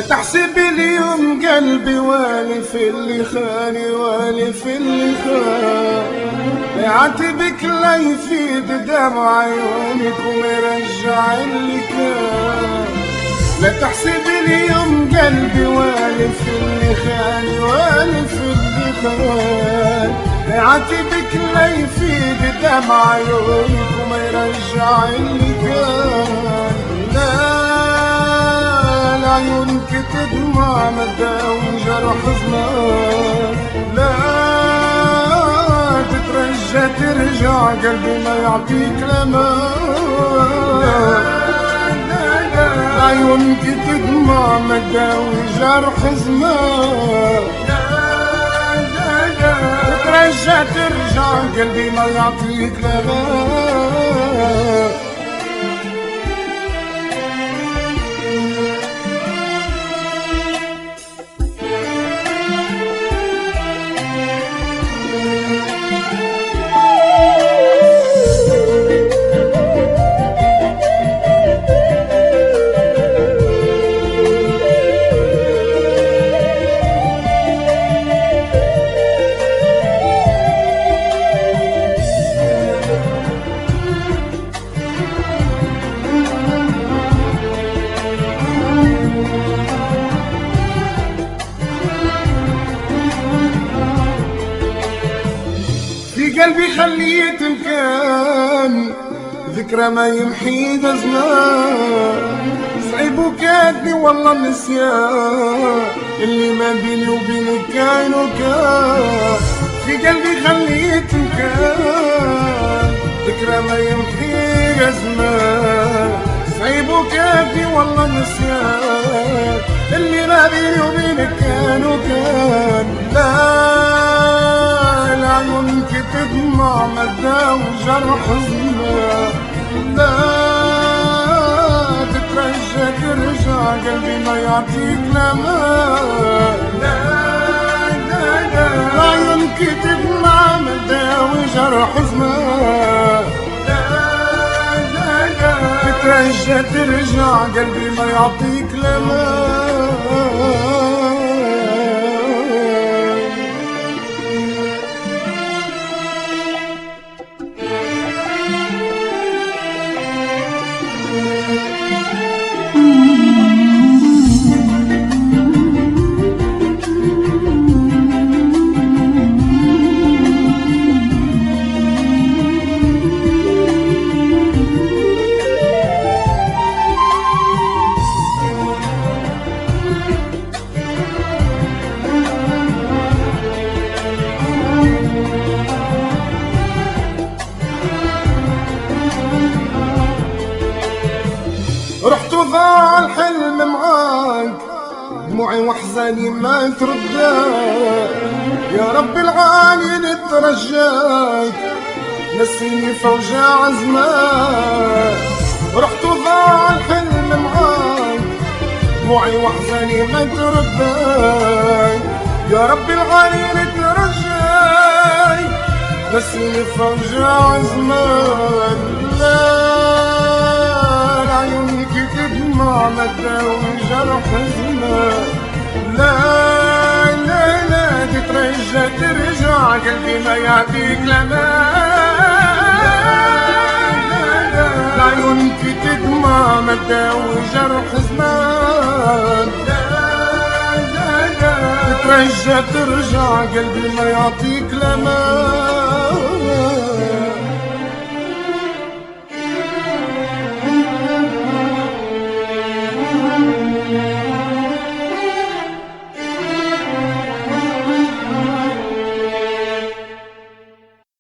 لا تحسب اليوم قلبي والف اللي خاني والف اللي خان، لا يعاتبك لا يفيد دمع عيونك ويرجع اللي كان. لا تحسب اليوم قلبي والف اللي خاني والف اللي خان، لا يعاتبك لا يفيد دمع عيونك وما يرجع اللي كان. لا عيونك تدمع مداوي جرح زمان، لا تترجى ترجع قلبي ما يعطيك الامان. عيونك تدمع مداوي جرح زمان، تترجى ترجع قلبي ما يعطيك الامان. قلبي خليت مكان ذكرى ما يمحي زمان، صعيب وكاتني والله النسيان اللي ما بيني وبينك كان وكان. في قلبي خليت مكان ذكرى ما يمحي زمان، صعيب وكاتني والله النسيان اللي ما بيني وبينك كان وكان. لا عيونك تدمع مداوي جرح زمان، لا تترجى ترجع قلبي ما يعطيك الامان. لا عيونك تدمع مداوي جرح زمان، تترجى ترجع قلبي ما يعطيك الامان. رحت وضاع الحلم معاك، دموعي واحزاني ما ترداك، يا رب العالي نترجاك نسيني فوجع زمان. رحت وضاع الحلم معاك، دموعي واحزاني ما ترداك، يا رب العالي نترجاك نسيني فوجع زمان. لا عيونك تدمع مداوي جرح زمان، لا تترجى ترجع قلبي ما يعطيك الامان. عيونك تدمع مداوي جرح زمان، تترجى ترجع قلبي ما يعطيك الامان.